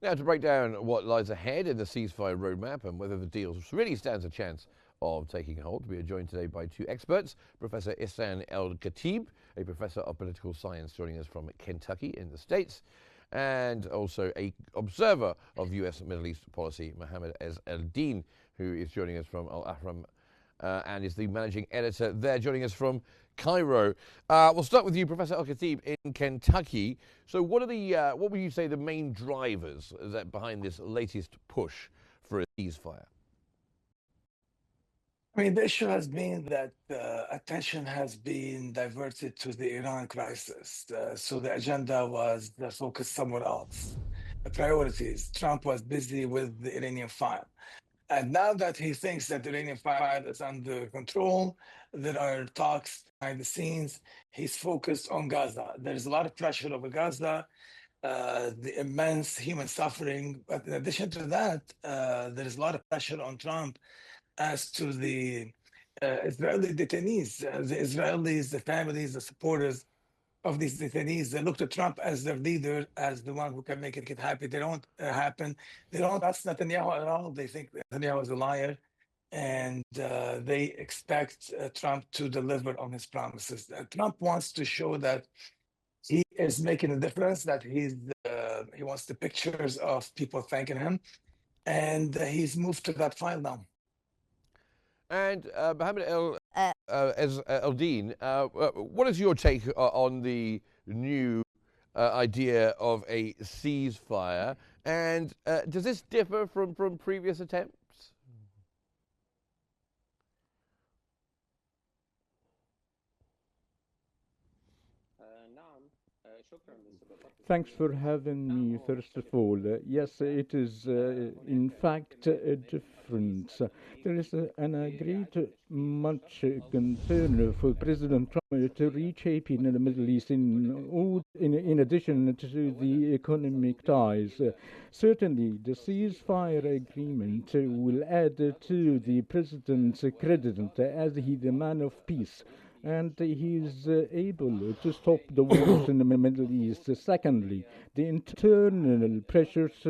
Now, to break down what lies ahead in the ceasefire roadmap and whether the deal really stands a chance of taking hold, we are joined today by two experts. Professor Ihsan Al-Khatib, a professor of political science joining us from Kentucky in the States, and also a observer of U.S. Middle East policy, Mohammed Al-Din, who is joining us from Al-Ahram and is the managing editor there, joining us from Cairo. We'll start with you, Professor Al-Khatib, in Kentucky. So what would you say the main drivers that behind this latest push for a ceasefire? I mean, the issue has been that attention has been diverted to the Iran crisis. So the agenda was focused somewhere else. The priorities. Trump was busy with the Iranian file. And now that he thinks that the Iranian file is under control, there are talks behind the scenes. He's focused on Gaza. There's a lot of pressure over Gaza, the immense human suffering. But in addition to that, there is a lot of pressure on Trump as to the Israeli detainees. The Israelis, the families, the supporters of these detainees, they look to Trump as their leader, as the one who can make it happen. They don't happen. They don't trust Netanyahu at all. They think Netanyahu is a liar, and they expect Trump to deliver on his promises. Trump wants to show that he is making a difference, that he wants the pictures of people thanking him, and he's moved to that file now. And Mohammed Al-Din, what is your take on the new idea of a ceasefire? And does this differ from previous attempts? Thanks for having me, first of all. Yes, it is in fact different. There is an great much concern for President Trump to reshape in the Middle East in addition to the economic ties. Certainly, the ceasefire agreement will add to the president's credit as he the man of peace, and he is able to stop the wars in the Middle East. Secondly, the internal pressures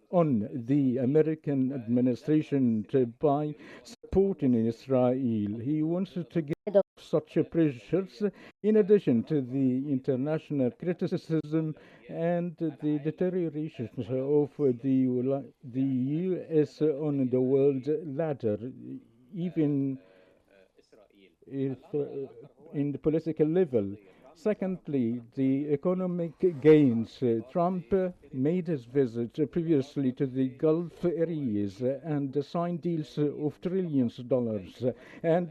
on the American administration by supporting Israel. He wants to get rid of such pressures in addition to the international criticism and the deterioration of the U.S. on the world ladder, even if, in the political level. Secondly, the economic gains. Trump made his visit previously to the Gulf areas and signed deals of trillions of dollars, and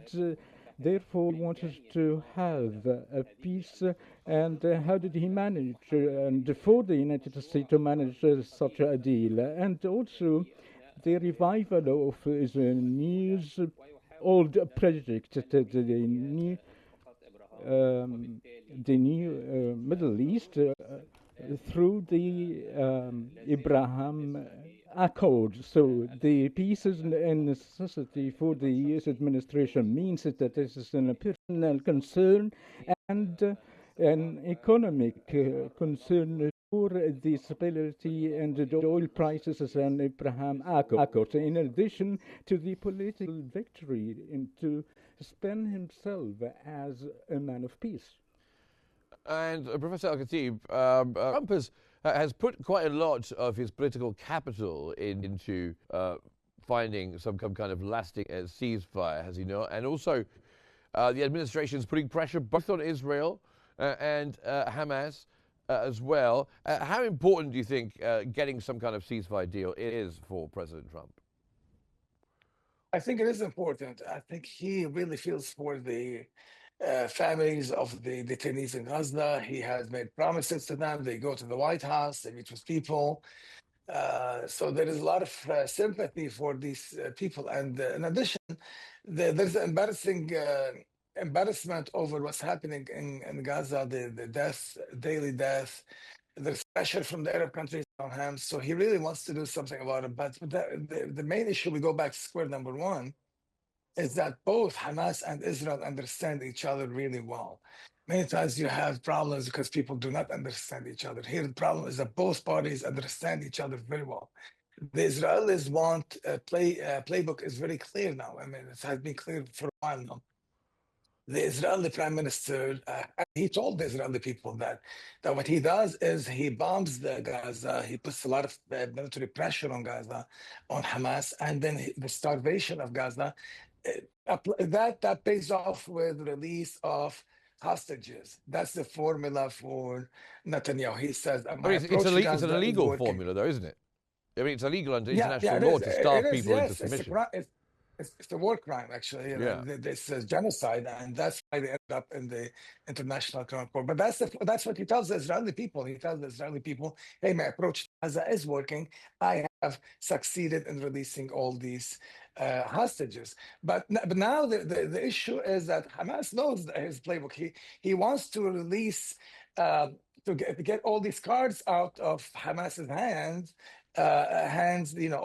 therefore wanted to have a peace. And how did he manage, and for the United States to manage such a deal? And also the revival of his news old project, the new Middle East through the Abraham Accord. So the peace is a necessity for the U.S. administration, means that this is a personal concern and an economic concern for the stability and the oil prices as an Abraham Accord, in addition to the political victory, and to spend himself as a man of peace. And Professor Al-Khatib, Trump has put quite a lot of his political capital into finding some kind of lasting ceasefire, has he not? And also, the administration is putting pressure both on Israel and Hamas as well. How important do you think getting some kind of ceasefire deal is for President Trump? I think it is important. I think he really feels for the families of the detainees in Gaza. He has made promises to them. They go to the White House, they meet with people. So there is a lot of sympathy for these people. And in addition, there's embarrassing embarrassment over what's happening in Gaza, the death, daily death. There's pressure from the Arab countries on him. So he really wants to do something about it. But the main issue, we go back to square number one, is that both Hamas and Israel understand each other really well. Many times you have problems because people do not understand each other. Here, the problem is that both parties understand each other very well. The Israelis want playbook is very clear now. I mean, it has been clear for a while now. The Israeli prime minister, he told the Israeli people that what he does is he bombs the Gaza, he puts a lot of military pressure on Gaza, on Hamas, and then the starvation of Gaza, that pays off with release of hostages. That's the formula for Netanyahu. He says, I my mean, approach to it's an Gaza is illegal working. formula, though, isn't it? I mean, it's illegal under Yeah, international it law is. to It starve is. people into Yes, it's submission. it's a war crime, actually. You know, Yeah. this is genocide, and that's why they ended up in the International Criminal Court. But that's what he tells the Israeli people. He tells the Israeli people, "Hey, my approach to Gaza is working. I have succeeded in releasing all these hostages." But now the issue is that Hamas knows his playbook. He wants to release. To get all these cards out of Hamas's hands,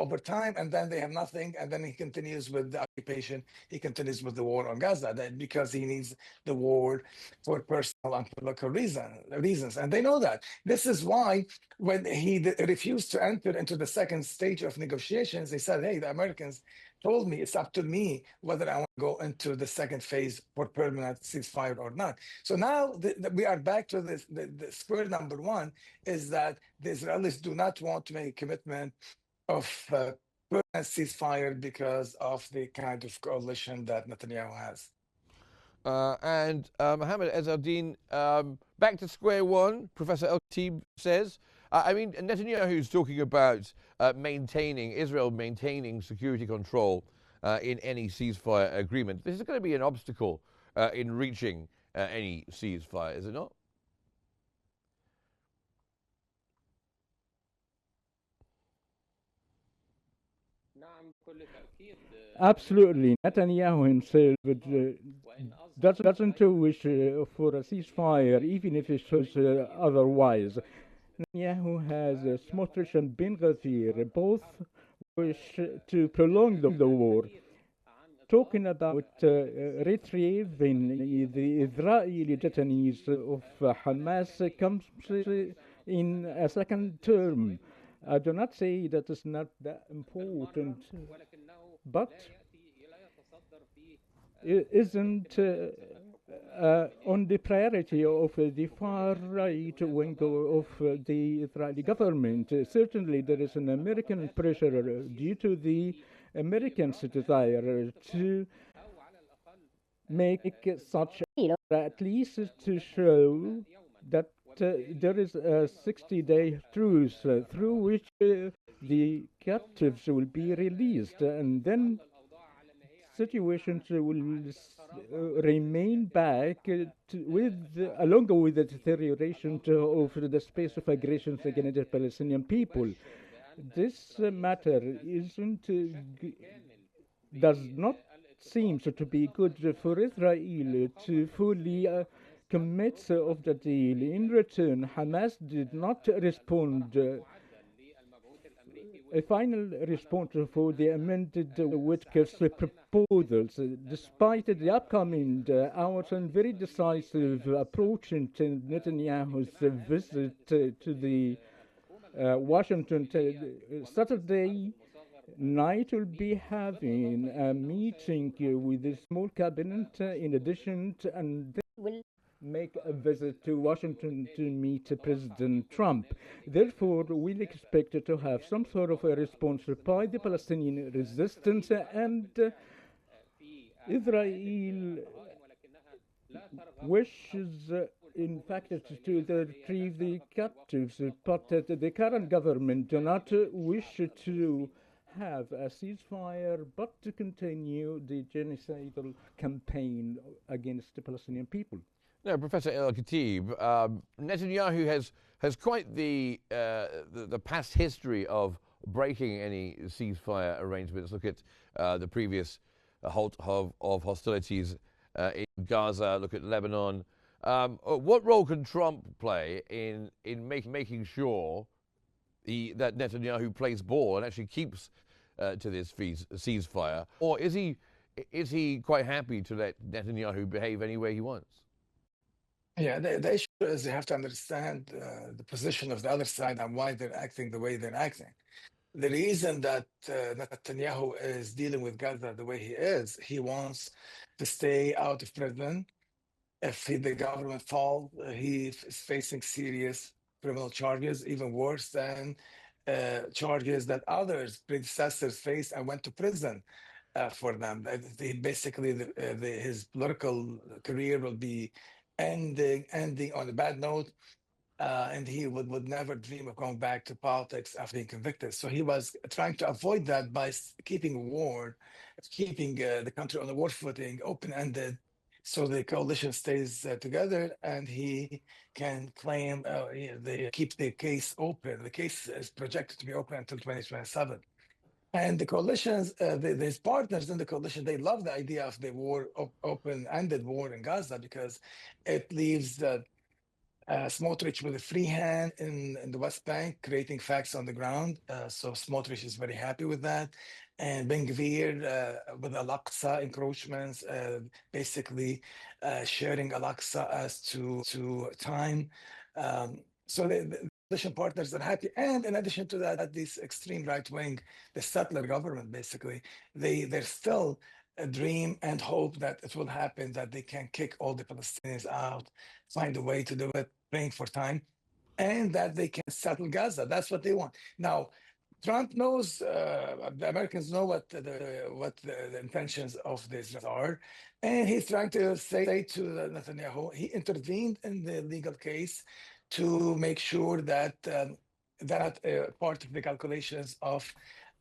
over time, and then they have nothing, and then he continues with the occupation. He continues with the war on Gaza, because he needs the war for personal and political reasons, and they know that. This is why when he refused to enter into the second stage of negotiations, they said, "Hey, the Americans told me it's up to me whether I want to go into the second phase for permanent ceasefire or not." So now we are back to the square number one, is that the Israelis do not want to make a commitment of permanent ceasefire because of the kind of coalition that Netanyahu has. And Mohammed Ezzardine, back to square one, Professor Al-Khatib says. I mean, Netanyahu's talking about Israel maintaining security control in any ceasefire agreement. This is going to be an obstacle in reaching any ceasefire, is it not? Absolutely. Netanyahu himself doesn't wish for a ceasefire, even if it shows otherwise. Netanyahu has Smotrich and Ben Gvir both wish to prolong the war. Talking about retrieving the Israeli detainees of Hamas comes in a second term. I do not say that it's not that important, but it isn't on the priority of the far right wing of the Israeli government. Certainly, there is an American pressure due to the Americans' desire to make such, at least to show that there is a 60-day truce through which the captives will be released, and then situations will remain back along with the deterioration of the space of aggressions against the Palestinian people. This matter does not seem to be good for Israel to fully commit of the deal. In return, Hamas did not respond. A final response for the amended Whitaker's proposals, despite the upcoming hours and very decisive approach in Netanyahu's visit to the Washington Saturday night, will be having a meeting with the small cabinet in addition and then will make a visit to Washington to meet President Trump. Therefore, we'll expect to have some sort of a response by the Palestinian resistance, and Israel wishes, in fact, to retrieve the captives, but the current government do not wish to have a ceasefire, but to continue the genocidal campaign against the Palestinian people. No, Professor Al-Khatib, Netanyahu has quite the past history of breaking any ceasefire arrangements. Look at the previous halt of hostilities in Gaza. Look at Lebanon. What role can Trump play in making sure that Netanyahu plays ball and actually keeps to this ceasefire, or is he quite happy to let Netanyahu behave any way he wants? Yeah, the issue is you have to understand the position of the other side and why they're acting the way they're acting. The reason that Netanyahu is dealing with Gaza the way he is, he wants to stay out of prison. If the government falls, he is facing serious criminal charges, even worse than charges that others, predecessors, faced and went to prison for them. Basically, his political career will be ending on a bad note, and he would never dream of going back to politics after being convicted. So he was trying to avoid that by keeping war, keeping the country on a war footing, open-ended, so the coalition stays together, and he can claim they keep the case open. The case is projected to be open until 2027. And the coalitions, his partners in the coalition, they love the idea of the war, open-ended war in Gaza, because it leaves Smotrich with a free hand in the West Bank, creating facts on the ground. So Smotrich is very happy with that. And Ben Gvir with Al-Aqsa encroachments, basically sharing Al-Aqsa as to time. So the coalition partners are happy. And in addition to that, this extreme right wing, the settler government, basically, they're still a dream and hope that it will happen, that they can kick all the Palestinians out, find a way to do it, praying for time, and that they can settle Gaza. That's what they want. Now, Trump knows, the Americans know what the intentions of the Israelis are, and he's trying to say to Netanyahu, he intervened in the legal case to make sure that that part of the calculations of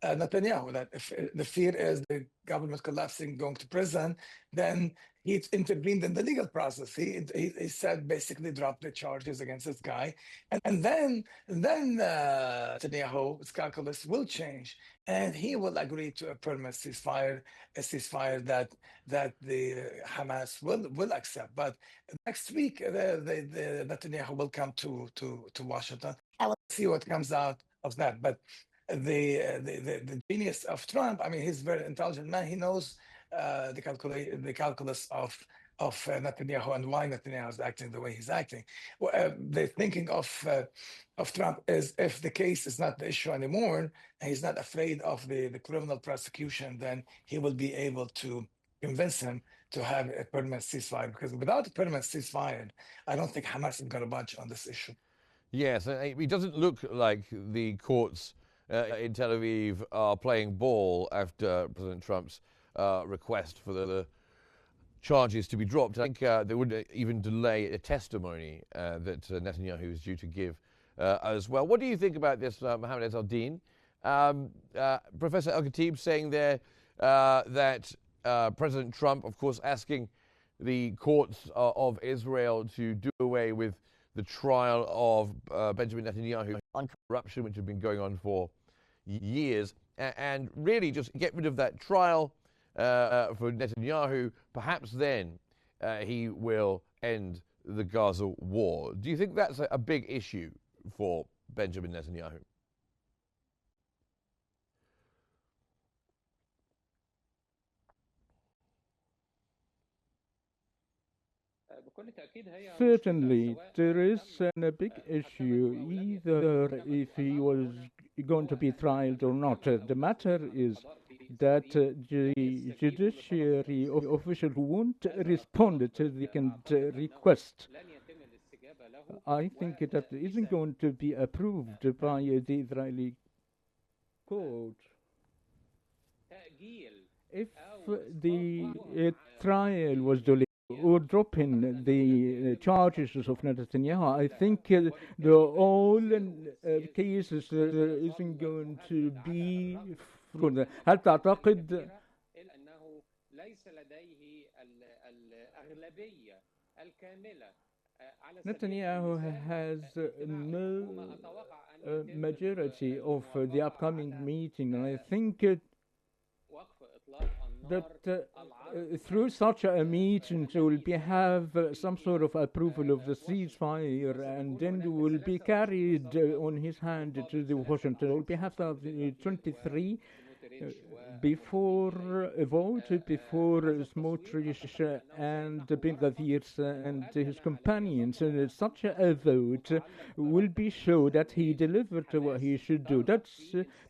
Netanyahu, that if the fear is the government collapsing, going to prison, then he intervened in the legal process. He said basically drop the charges against this guy, and then Netanyahu's calculus will change, and he will agree to a permanent ceasefire, a ceasefire that the Hamas will accept. But next week, the Netanyahu will come to Washington. I will see what comes out of that. But the genius of Trump, I mean, he's a very intelligent man. He knows the calculus of Netanyahu and why Netanyahu is acting the way he's acting. The thinking of Trump is, if the case is not the issue anymore, and he's not afraid of the criminal prosecution, then he will be able to convince him to have a permanent ceasefire. Because without a permanent ceasefire, I don't think Hamas is going to budge on this issue. Yes, it doesn't look like the courts in Tel Aviv are playing ball after President Trump's request for the charges to be dropped. I think they would even delay a testimony that Netanyahu is due to give as well. What do you think about this, Mohammed Ezzaldin? Professor Al-Khatib saying there that President Trump, of course, asking the courts of Israel to do away with the trial of Benjamin Netanyahu on corruption, which has been going on for years, and really just get rid of that trial for Netanyahu. Perhaps then he will end the Gaza war. Do you think that's a big issue for Benjamin Netanyahu? Certainly, there is a big issue, either if he was going to be tried or not. The matter is that the judiciary official won't respond to the second request. I think that isn't going to be approved by the Israeli court. If the trial was delayed, or dropping the charges of Netanyahu, I think the all cases isn't going to be good. هل تعتقد Netanyahu has no majority of the upcoming meeting, and I think that through such a meeting will have some sort of approval of the ceasefire, and then will be carried on his hand to the Washington. Will be have 23 before a vote, before Smotrich and Ben Gvir's and his companions, and such a vote will be show that he delivered what he should do.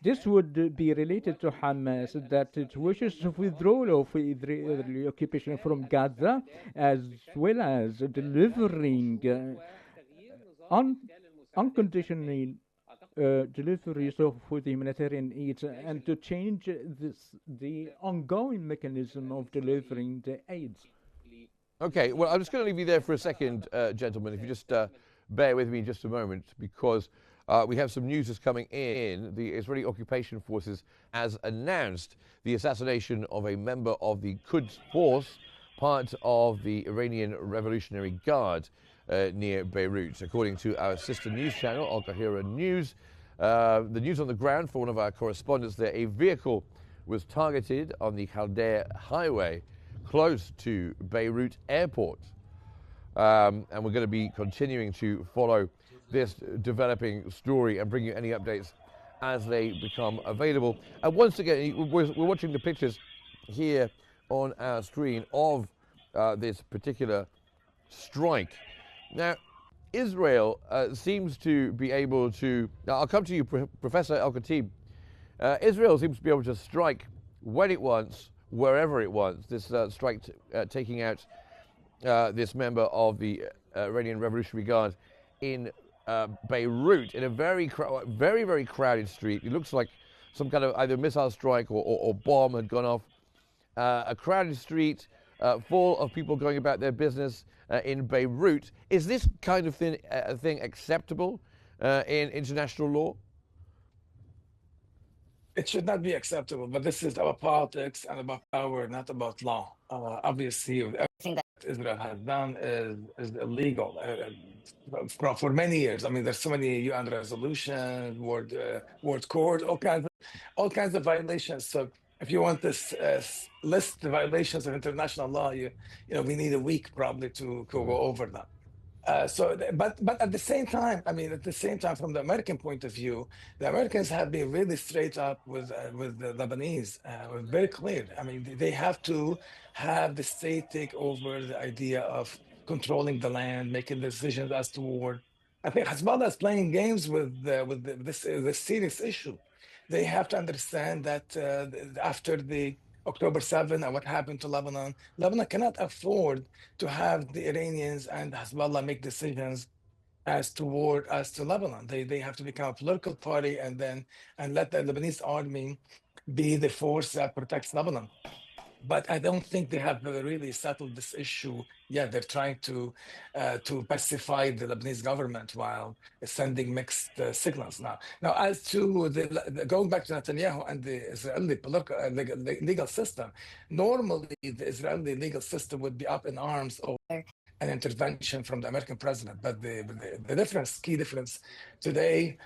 This would be related to Hamas, that it wishes to withdrawal of Israeli occupation from Gaza, as well as delivering unconditional deliveries of the humanitarian aid, and to change the ongoing mechanism of delivering the aid. Okay, well, I'm just going to leave you there for a second, gentlemen, if you just bear with me just a moment, because we have some news that's coming in. The Israeli occupation forces has announced the assassination of a member of the Quds force, part of the Iranian Revolutionary Guard, near Beirut. According to our sister news channel, Al-Qahira News, the news on the ground for one of our correspondents there, a vehicle was targeted on the Chalder Highway close to Beirut Airport. And we're going to be continuing to follow this developing story and bring you any updates as they become available. And once again, we're watching the pictures here on our screen of this particular strike. Now, Israel seems to be able to, now I'll come to you, Professor Al-Khatib. Israel seems to be able to strike when it wants, wherever it wants. This strike taking out this member of the Iranian Revolutionary Guard in Beirut, in a very, very crowded street. It looks like some kind of either missile strike or bomb had gone off. A crowded street full of people going about their business in Beirut. Is this kind of thing acceptable in international law? It should not be acceptable, but this is about politics and about power, not about law. Obviously, everything that Israel has done is illegal for many years. I mean, there's so many UN resolutions, World Court, all kinds of violations. So if you want this list the violations of international law, you know we need a week probably to go over them. But at the same time, I mean, from the American point of view, the Americans have been really straight up with the Lebanese, very clear. I mean, they have to have the state take over the idea of controlling the land, making decisions as to war. I think Hezbollah is playing games with this serious issue. They have to understand that after the October 7 and what happened to Lebanon, Lebanon cannot afford to have the Iranians and Hezbollah make decisions as to Lebanon. They have to become a political party and let the Lebanese army be the force that protects Lebanon. But I don't think they have really settled this issue yet. They're trying to pacify the Lebanese government while sending mixed signals now. Now, as to going back to Netanyahu and the Israeli political legal system, normally the Israeli legal system would be up in arms over an intervention from the American president. But the key difference today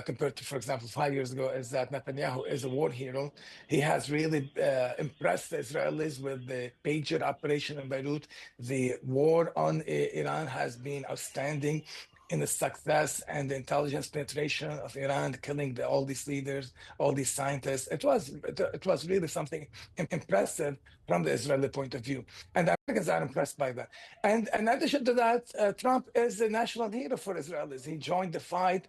compared to, for example, 5 years ago, is that Netanyahu is a war hero. He has really impressed the Israelis with the pager operation in Beirut. The war on Iran has been outstanding in the success and the intelligence penetration of Iran, killing all these leaders, all these scientists. It was really something impressive from the Israeli point of view. And the Americans are impressed by that. And in addition to that, Trump is a national hero for Israelis. He joined the fight.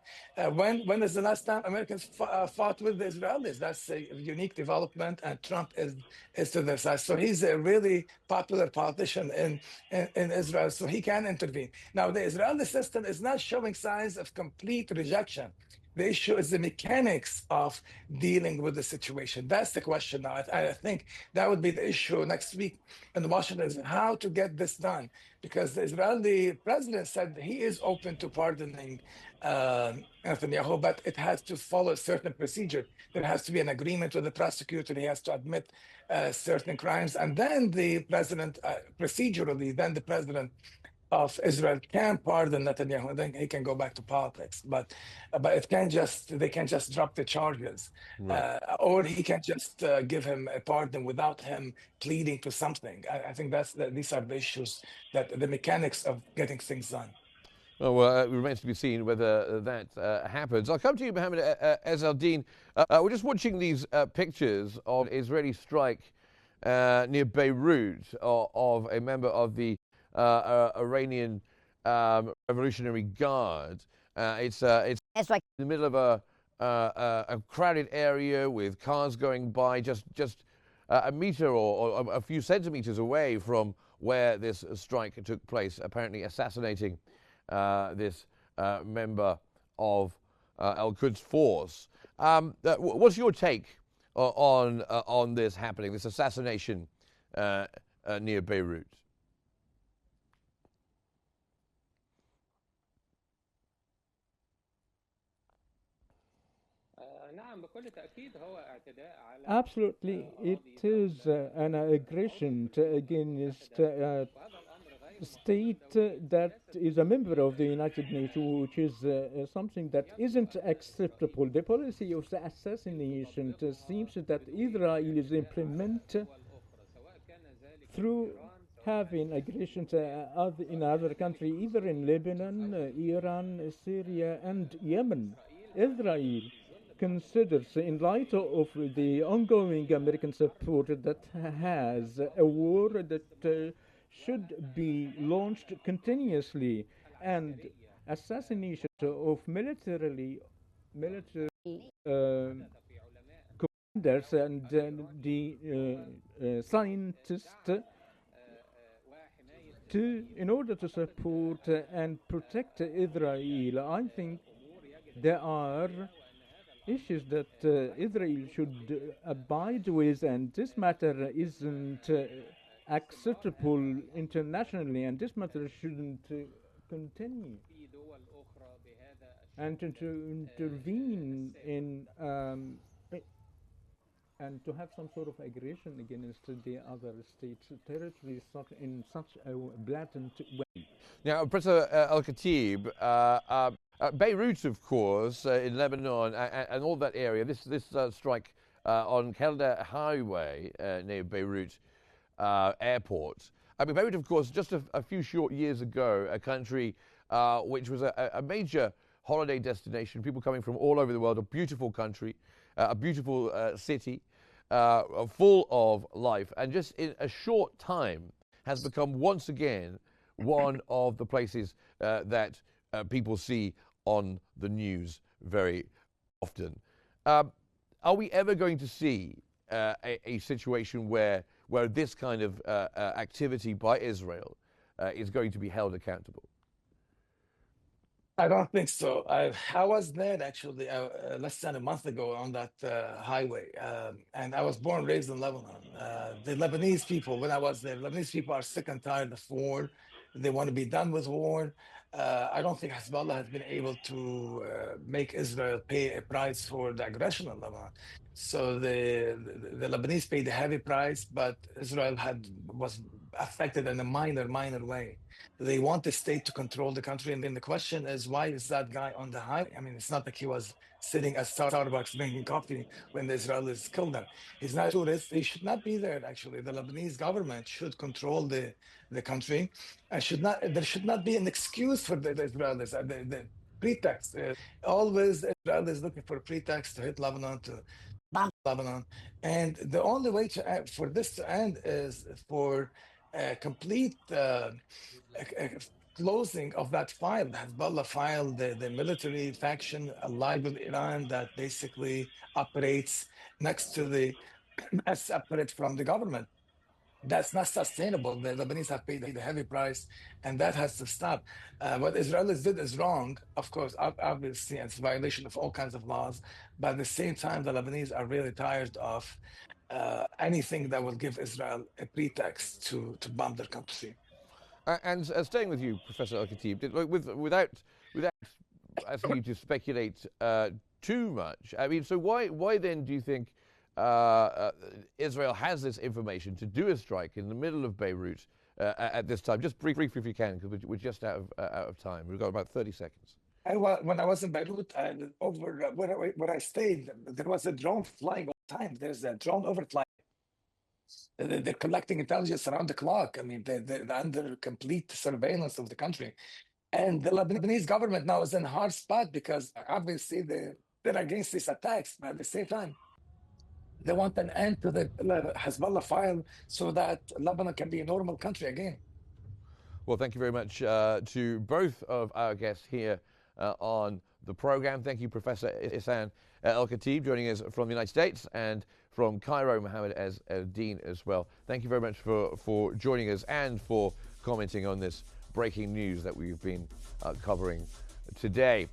When is the last time Americans fought with the Israelis? That's a unique development, and Trump is to their side. So he's a really popular politician in Israel, so he can intervene. Now, the Israeli system is not showing signs of complete rejection. The issue is the mechanics of dealing with the situation. That's the question now. I think that would be the issue next week in Washington, is how to get this done. Because the Israeli president said he is open to pardoning Netanyahu, but it has to follow a certain procedure. There has to be an agreement with the prosecutor. He has to admit certain crimes. And then the president, procedurally, then the president of Israel can pardon Netanyahu, and then he can go back to politics. But they can't just drop the charges, right. Or he can just give him a pardon without him pleading to something. I think these are the issues, that the mechanics of getting things done. Oh, well, it remains to be seen whether that happens. I'll come to you, Mohammed Ezzaldine. We're just watching these pictures of Israeli strike near Beirut of a member of the Iranian Revolutionary Guard. It's like in the middle of a crowded area with cars going by, just a meter or a few centimeters away from where this strike took place, apparently assassinating this member of Al-Quds force. What's your take on this happening, this assassination near Beirut? Absolutely, it is an aggression against a state that is a member of the United Nations, which is something that isn't acceptable. The policy of the assassination seems that Israel is implement through having aggressions in other countries, either in Lebanon, Iran, Syria, and Yemen. Israel considers, in light of the ongoing American support, that has a war that should be launched continuously, and assassination of military commanders and the scientists in order to support and protect Israel. I think there are issues that Israel should abide with, and this matter isn't acceptable internationally, and this matter shouldn't continue. And to intervene in and to have some sort of aggression against the other states' territories in such a blatant way. Now, Professor Al-Khatib, Beirut, of course, in Lebanon, and all that area, this strike on Kelda Highway near Beirut airport. I mean, Beirut, of course, just a few short years ago, a country which was a major holiday destination, people coming from all over the world, a beautiful country, a beautiful city, full of life, and just in a short time has become once again one of the places that people see on the news very often. Are we ever going to see a situation where this kind of activity by Israel is going to be held accountable? I don't think so. I was there actually less than a month ago on that highway, and I was born and raised in Lebanon. The Lebanese people, when I was there, Lebanese people are sick and tired of war. They want to be done with war. I don't think Hezbollah has been able to make Israel pay a price for the aggression in Lebanon. So the Lebanese paid a heavy price, but Israel was affected in a minor way. They want the state to control the country, and then the question is, why is that guy on the highway? I mean, it's not like he was sitting at Starbucks drinking coffee when the Israelis killed him. He's not a tourist. He should not be there. Actually, the Lebanese government should control the country, and there should not be an excuse for the Israelis. The pretext always Israel is looking for a pretext to hit Lebanon, to bomb Lebanon, and the only way for this to end is for complete closing of that file. The Hezbollah file, the military faction allied with Iran that basically operates next to separate from the government. That's not sustainable. The Lebanese have paid a heavy price, and that has to stop. What Israelis did is wrong, of course, obviously, and it's a violation of all kinds of laws. But at the same time, the Lebanese are really tired of anything that will give Israel a pretext to bomb their country. And staying with you, Professor Al-Khatib, without asking you to speculate too much, I mean, so why then do you think Israel has this information to do a strike in the middle of Beirut at this time? Just briefly if you can, because we're just out of time. We've got about 30 seconds. When I was in Beirut, over where I stayed, there was a drone flying all the time. There's a drone overflying. They're collecting intelligence around the clock. I mean, they're under complete surveillance of the country. And the Lebanese government now is in a hard spot because obviously they're against these attacks, but at the same time, they want an end to the Hezbollah file so that Lebanon can be a normal country again. Well, thank you very much to both of our guests here on the program. Thank you, Professor Ihsan Al-Khatib, joining us from the United States, and from Cairo, Mohammed as Dean as well. Thank you very much for joining us and for commenting on this breaking news that we've been covering today.